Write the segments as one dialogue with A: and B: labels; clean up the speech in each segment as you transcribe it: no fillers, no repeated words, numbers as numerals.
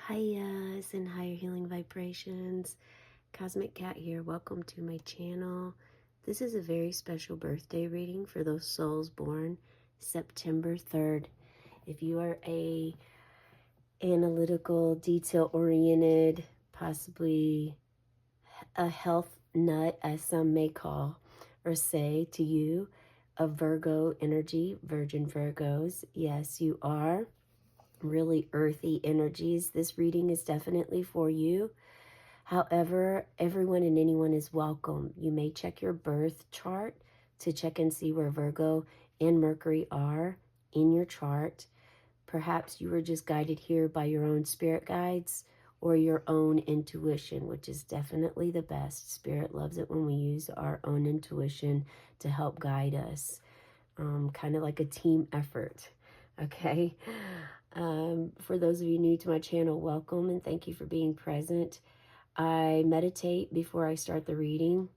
A: Hiya's and higher healing vibrations. Cosmic Cat here. Welcome to my channel. This is a very special birthday reading for those souls born September 3rd. If you are a analytical, detail-oriented, possibly a health nut, as some may call or say to you, a Virgo energy, Virgin Virgos, yes, you are. Really earthy energies. This reading is definitely for you. However, everyone and anyone is welcome. You may check your birth chart to check and see where Virgo and Mercury are in your chart. Perhaps you were just guided here by your own spirit guides or your own intuition, which is definitely the best. Spirit loves it when we use our own intuition to help guide us. Kind of like a team effort. Okay. For those of you new to my channel, welcome and thank you for being present. I meditate before I start the reading,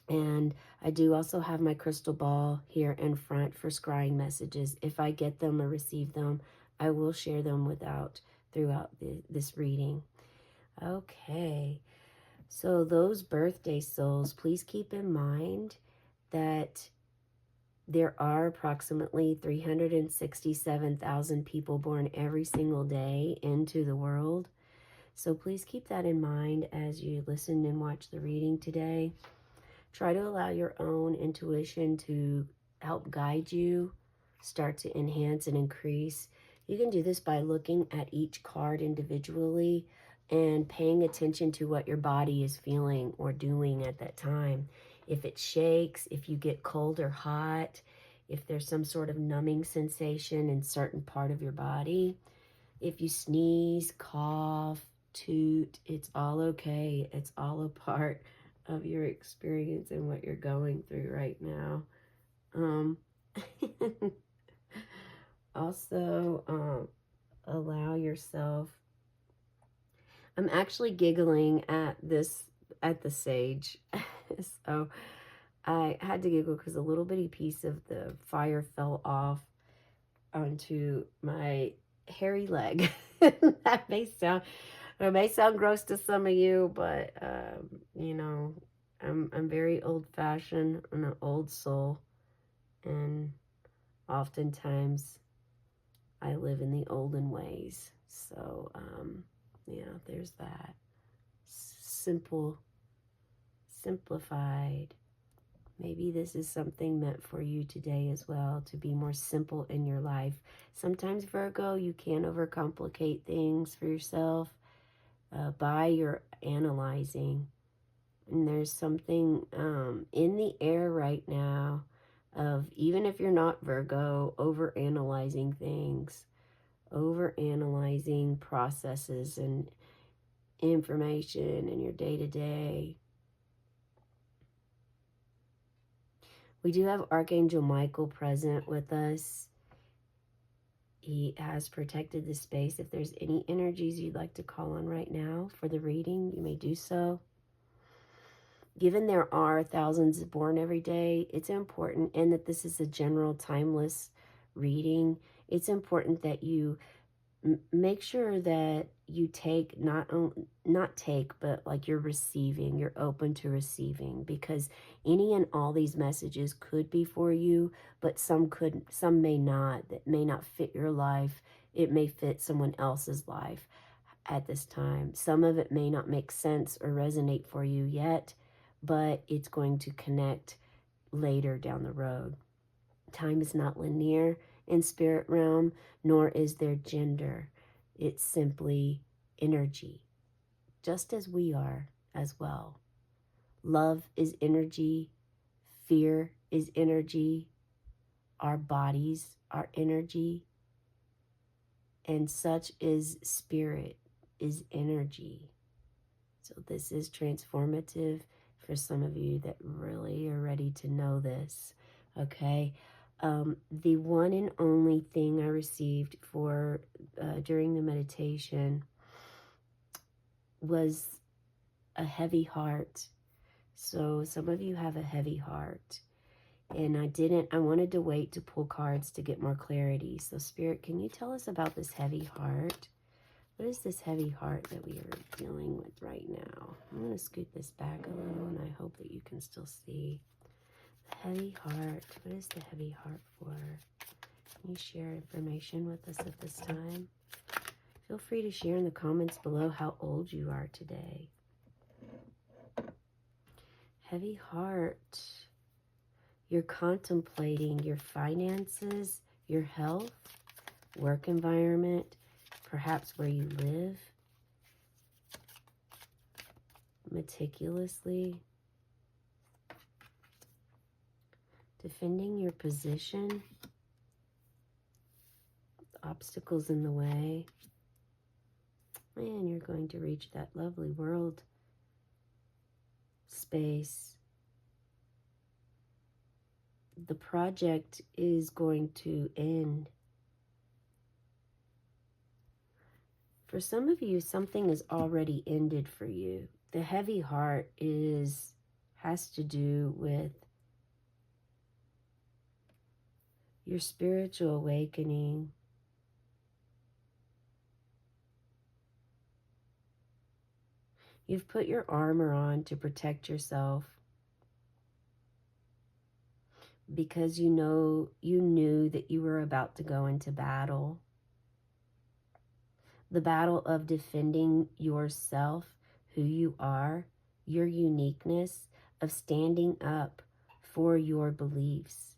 A: and I do also have my crystal ball here in front for scrying messages. If I get them or receive them, I will share them throughout this reading. Okay, so those birthday souls, please keep in mind that there are approximately 367,000 people born every single day into the world. So please keep that in mind as you listen and watch the reading today. Try to allow your own intuition to help guide you, start to enhance and increase. You can do this by looking at each card individually and paying attention to what your body is feeling or doing at that time. If it shakes, if you get cold or hot, if there's some sort of numbing sensation in certain part of your body, if you sneeze, cough, toot, it's all okay. It's all a part of your experience and what you're going through right now. Also, allow yourself. I'm actually giggling at the sage. So I had to giggle because a little bitty piece of the fire fell off onto my hairy leg. That may sound gross to some of you, but you know, I'm very old-fashioned. I'm an old soul, and oftentimes I live in the olden ways. So yeah, there's that. Simplified. Maybe this is something meant for you today as well, to be more simple in your life. Sometimes, Virgo, you can overcomplicate things for yourself by your analyzing. And there's something in the air right now of, even if you're not Virgo, overanalyzing things, overanalyzing processes and information in your day-to-day. We do have Archangel Michael present with us. He has protected the space. If there's any energies you'd like to call on right now for the reading, you may do so. Given there are thousands born every day, it's important, and that this is a general timeless reading, it's important that you make sure that you take but like you're receiving, you're open to receiving, because any and all these messages could be for you, but some may not. That may not fit your life. It may fit someone else's life at this time. Some of it may not make sense or resonate for you yet, but it's going to connect later down the road. Time is not linear in spirit realm, nor is there gender. It's simply energy, just as we are as well. Love is energy. Fear is energy. Our bodies are energy. And such is spirit, is energy. So this is transformative for some of you that really are ready to know this, okay? The one and only thing I received for during the meditation was a heavy heart. So some of you have a heavy heart, and I wanted to wait to pull cards to get more clarity. So Spirit, can you tell us about this heavy heart? What is this heavy heart that we are dealing with right now? I'm going to scoot this back a little, and I hope that you can still see. The heavy heart. What is the heavy heart for? Can you share information with us at this time? Feel free to share in the comments below how old you are today. Heavy heart. You're contemplating your finances, your health, work environment, perhaps where you live, meticulously, defending your position, obstacles in the way, and you're going to reach that lovely world space. The project is going to end. For some of you, something has already ended for you. The heavy heart has to do with your spiritual awakening. You've put your armor on to protect yourself because you knew that you were about to go into battle. The battle of defending yourself, who you are, your uniqueness, of standing up for your beliefs,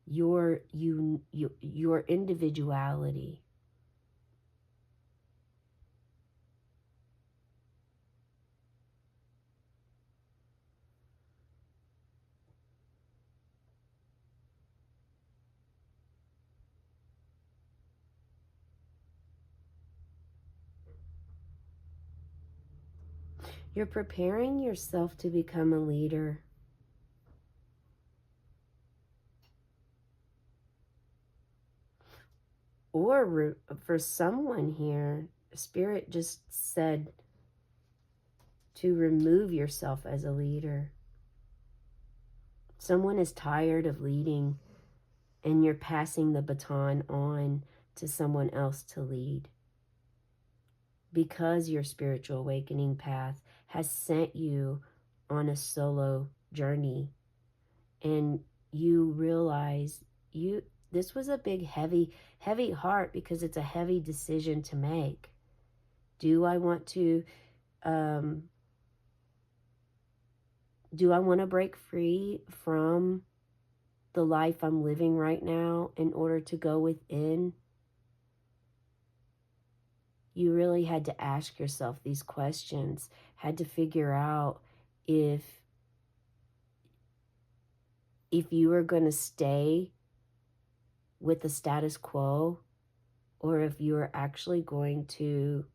A: your individuality. You're preparing yourself to become a leader. Or for someone here, Spirit just said to remove yourself as a leader. Someone is tired of leading, and you're passing the baton on to someone else to lead. Because your spiritual awakening path has sent you on a solo journey, and you realize this was a big heavy heart, because it's a heavy decision to make. Do I want to break free from the life I'm living right now in order to go within? You really had to ask yourself these questions, had to figure out if you were going to stay with the status quo, or if you were actually going to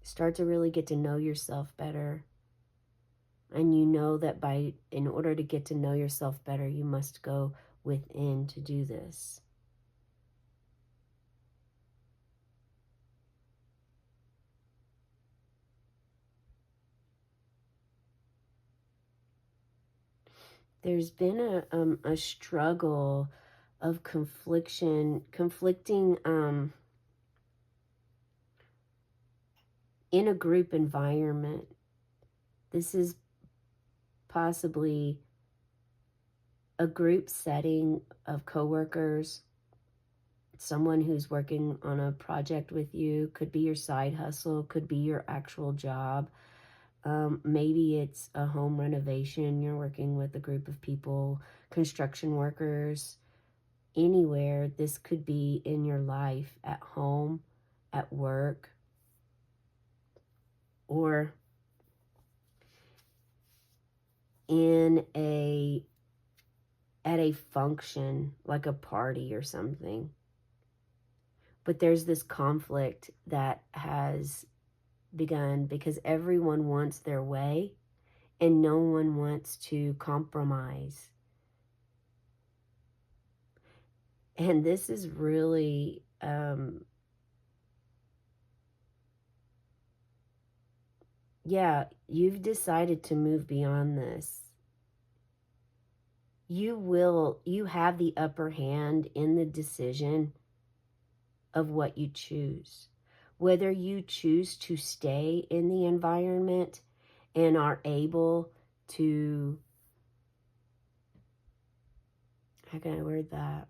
A: start to really get to know yourself better. And you know that in order to get to know yourself better, you must go within to do this. There's been a struggle of conflicting in a group environment. This is possibly a group setting of coworkers, someone who's working on a project with you, could be your side hustle, could be your actual job. Maybe it's a home renovation. You're working with a group of people, construction workers, anywhere. This could be in your life, at home, at work, or at a function, like a party or something. But there's this conflict that has begun because everyone wants their way and no one wants to compromise. And this is really you've decided to move beyond this. You have the upper hand in the decision of what you choose. Whether you choose to stay in the environment and are able to, how can I word that?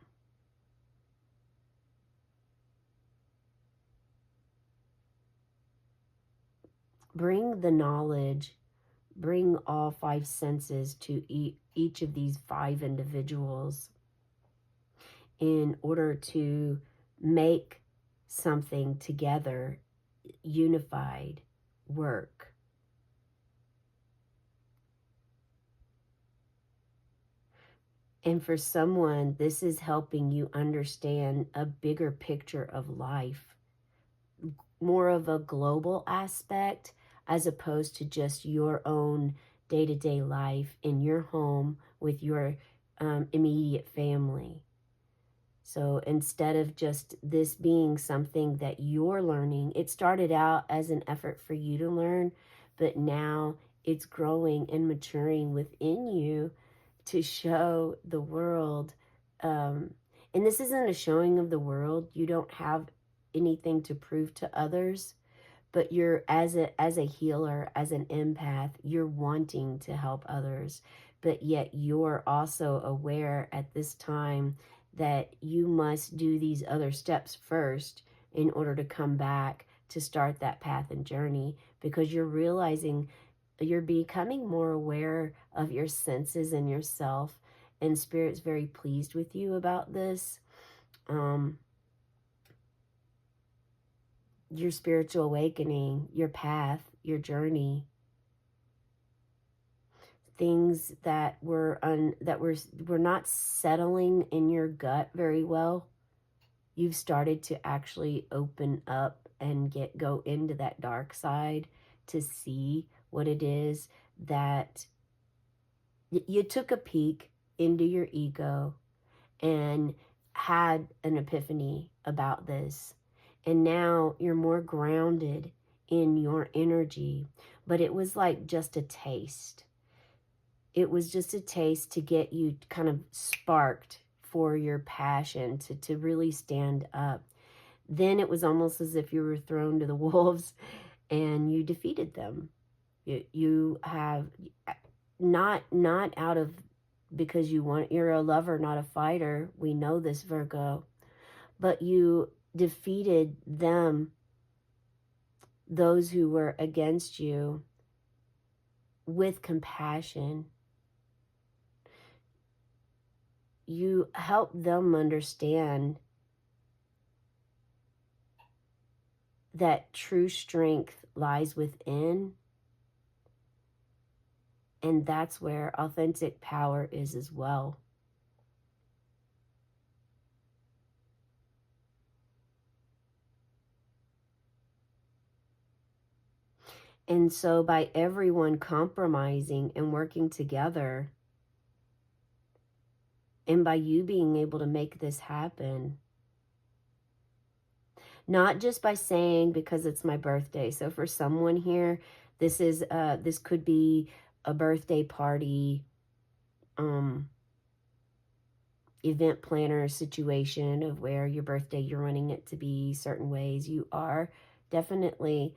A: Bring the knowledge, bring all five senses to each of these five individuals in order to make something together, unified, work. And for someone, this is helping you understand a bigger picture of life, more of a global aspect as opposed to just your own day-to-day life in your home with your immediate family. So instead of just this being something that you're learning, it started out as an effort for you to learn, but now it's growing and maturing within you to show the world. And this isn't a showing of the world. You don't have anything to prove to others, but you're, as a healer, as an empath, you're wanting to help others, but yet you're also aware at this time that you must do these other steps first in order to come back to start that path and journey, because you're realizing, you're becoming more aware of your senses and yourself, and Spirit's very pleased with you about this. Your spiritual awakening, your path, your journey, things that were not settling in your gut very well, you've started to actually open up and go into that dark side to see what it is that you took a peek into your ego and had an epiphany about this. And now you're more grounded in your energy. But it was like just a taste. It was just a taste to get you kind of sparked for your passion to really stand up. Then it was almost as if you were thrown to the wolves and you defeated them. You have not out of, because you're a lover, not a fighter. We know this, Virgo. But you defeated them, those who were against you, with compassion. You helped them understand that true strength lies within, and that's where authentic power is as well. And so by everyone compromising and working together, and by you being able to make this happen, not just by saying because it's my birthday. So for someone here, this could be a birthday party, event planner situation of where your birthday, you're wanting it to be certain ways. You are definitely,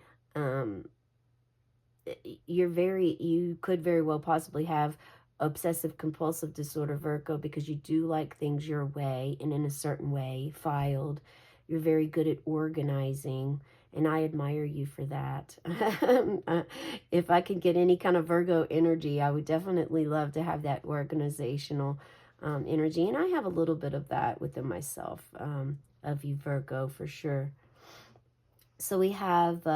A: you could very well possibly have obsessive compulsive disorder, Virgo, because you do like things your way and in a certain way, filed. You're very good at organizing, and I admire you for that. If I could get any kind of Virgo energy, I would definitely love to have that organizational energy, and I have a little bit of that within myself, of you, Virgo, for sure. So we have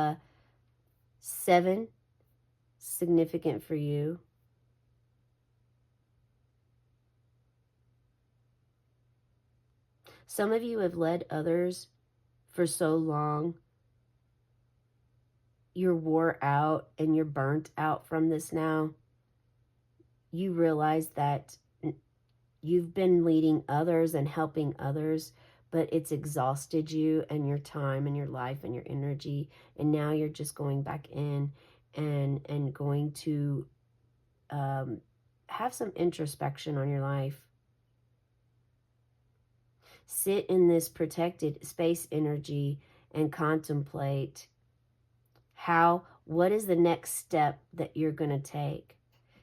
A: 7, significant for you. Some of you have led others for so long, you're wore out and you're burnt out from this now. You realize that you've been leading others and helping others, but it's exhausted you and your time and your life and your energy. And now you're just going back in and going to have some introspection on your life. Sit in this protected space energy and contemplate what is the next step that you're going to take.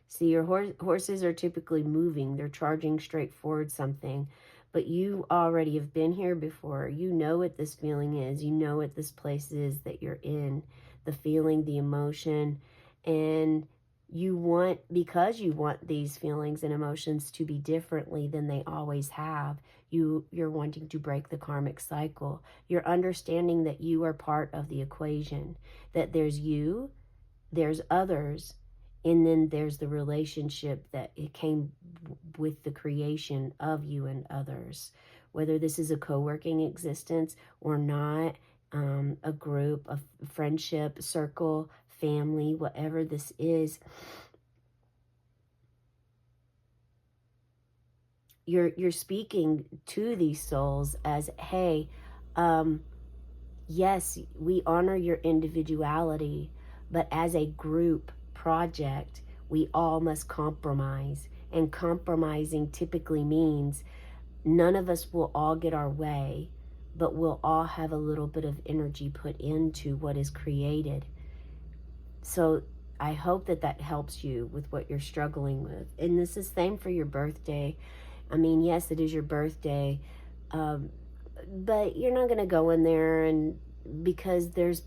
A: See, your horses are typically moving. They're charging straight forward something. But you already have been here before. You know what this feeling is. You know what this place is that you're in. The feeling, the emotion. And because you want these feelings and emotions to be differently than they always have, you're wanting to break the karmic cycle. You're understanding that you are part of the equation. That there's you, there's others, and then there's the relationship that it came with the creation of you and others. Whether this is a co-working existence or not, a group, a friendship, circle, family, whatever this is, you're speaking to these souls as, hey, yes, we honor your individuality, but as a group project, we all must compromise. And compromising typically means none of us will all get our way, but we'll all have a little bit of energy put into what is created. So I hope that helps you with what you're struggling with. And this is same for your birthday. I mean, yes, it is your birthday, but you're not going to go in there and because there's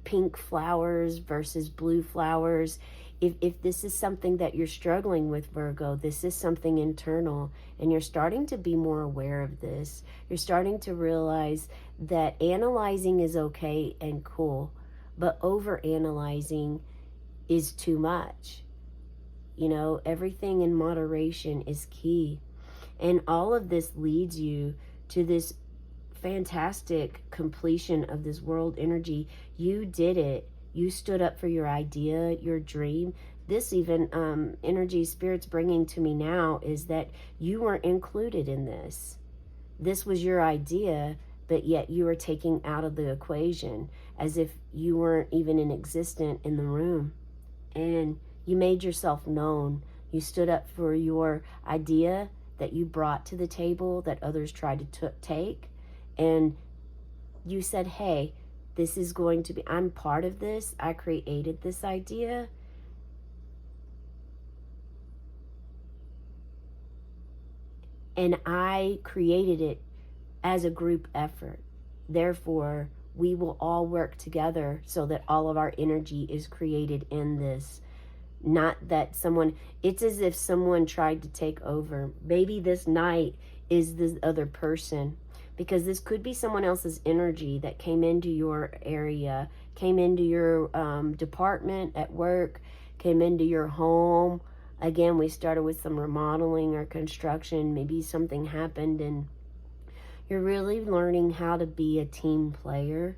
A: pink flowers versus blue flowers. If this is something that you're struggling with, Virgo, this is something internal, and you're starting to be more aware of this. You're starting to realize that analyzing is okay and cool, but over analyzing is too much. You know, everything in moderation is key. And all of this leads you to this fantastic completion of this world energy. You did it. You stood up for your idea, your dream. This even energy Spirit's bringing to me now is that you weren't included in this. This was your idea, but yet you were taken out of the equation as if you weren't even in existence in the room. And you made yourself known. You stood up for your idea that you brought to the table that others tried to take. And you said, hey, this is going to be, I'm part of this. I created this idea. And I created it as a group effort. Therefore, we will all work together so that all of our energy is created in this. Not that it's as if someone tried to take over. Maybe this night is this other person, because this could be someone else's energy that came into your area, came into your department at work, came into your home. Again, we started with some remodeling or construction. Maybe something happened and you're really learning how to be a team player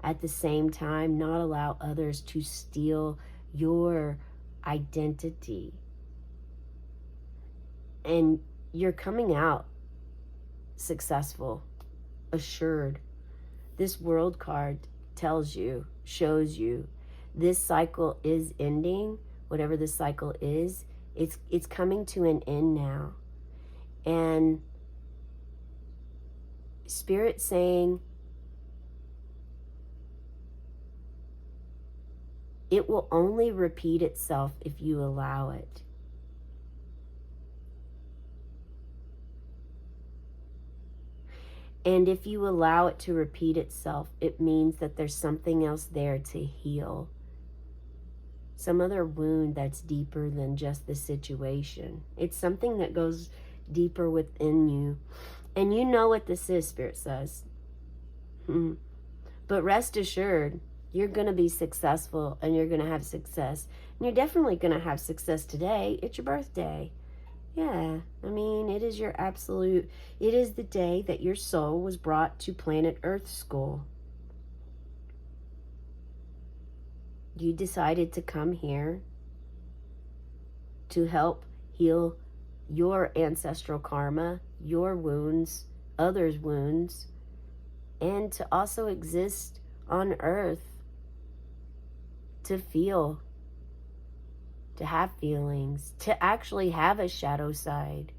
A: at the same time, not allow others to steal your identity. And you're coming out successful, assured. This world card tells you, shows you, this cycle is ending. Whatever this cycle is, it's coming to an end now. And Spirit saying it will only repeat itself if you allow it. And if you allow it to repeat itself, it means that there's something else there to heal. Some other wound that's deeper than just the situation. It's something that goes deeper within you. And you know what this is, Spirit says. But rest assured, you're going to be successful and you're going to have success. And you're definitely going to have success today. It's your birthday. Yeah, I mean, it is the day that your soul was brought to planet Earth school. You decided to come here to help heal your ancestral karma, your wounds, others' wounds, and to also exist on Earth, to feel, to have feelings, to actually have a shadow side.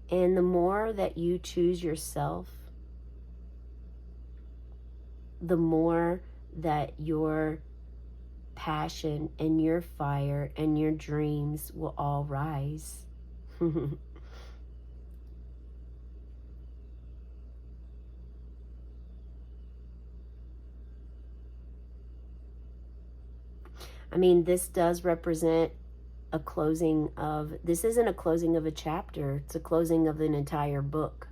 A: And the more that you choose yourself, the more that your passion and your fire and your dreams will all rise. I mean, this does represent a closing of, this isn't a closing of a chapter, it's a closing of an entire book.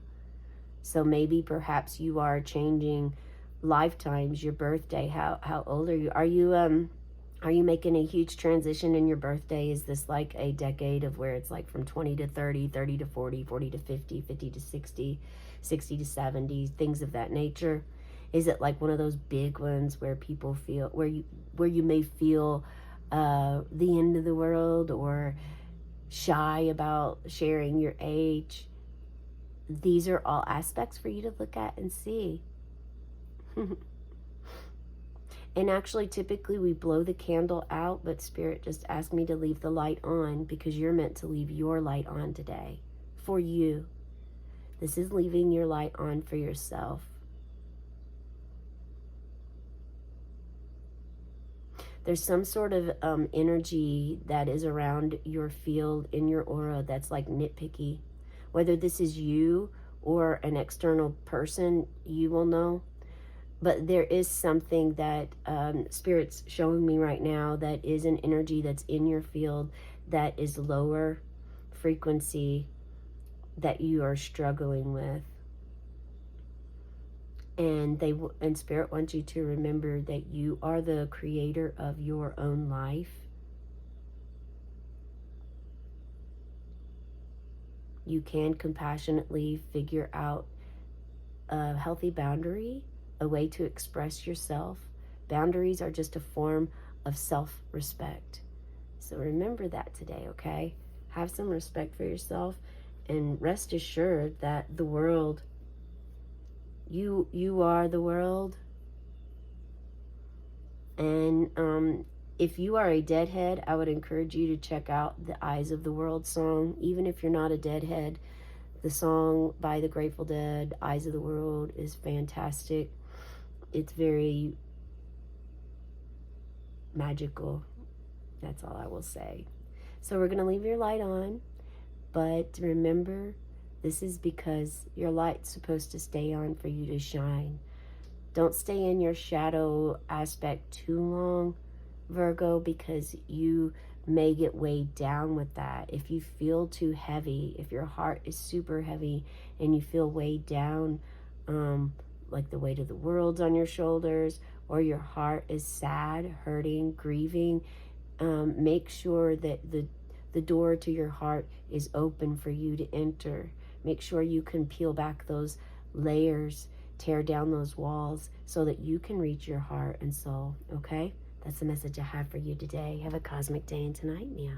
A: So maybe perhaps you are changing lifetimes, your birthday. How old are you? Are you making a huge transition in your birthday? Is this like a decade of where it's like from 20 to 30, 30 to 40, 40 to 50, 50 to 60, 60 to 70, things of that nature? Is it like one of those big ones where people feel, where you may feel the end of the world, or shy about sharing your age? These are all aspects for you to look at and see. And actually, typically we blow the candle out, but Spirit just asked me to leave the light on because you're meant to leave your light on today for you. This is leaving your light on for yourself. There's some sort of energy that is around your field, in your aura, that's like nitpicky. Whether this is you or an external person, you will know. But there is something that Spirit's showing me right now that is an energy that's in your field that is lower frequency, that you are struggling with. And Spirit wants you to remember that you are the creator of your own life. You can compassionately figure out a healthy boundary, a way to express yourself. Boundaries are just a form of self-respect. So remember that today, okay? Have some respect for yourself, and rest assured that the world, you are the world. And if you are a deadhead, I would encourage you to check out the Eyes of the World song. Even if you're not a deadhead, the song by the Grateful Dead, Eyes of the World, is fantastic. It's very magical. That's all I will say. So we're going to leave your light on, but remember, this is because your light's supposed to stay on for you to shine. Don't stay in your shadow aspect too long, Virgo, because you may get weighed down with that. If you feel too heavy, if your heart is super heavy and you feel weighed down, like the weight of the world's on your shoulders, or your heart is sad, hurting, grieving, make sure that the door to your heart is open for you to enter. Make sure you can peel back those layers, tear down those walls, so that you can reach your heart and soul, okay? That's the message I have for you today. Have a cosmic day and tonight, meow.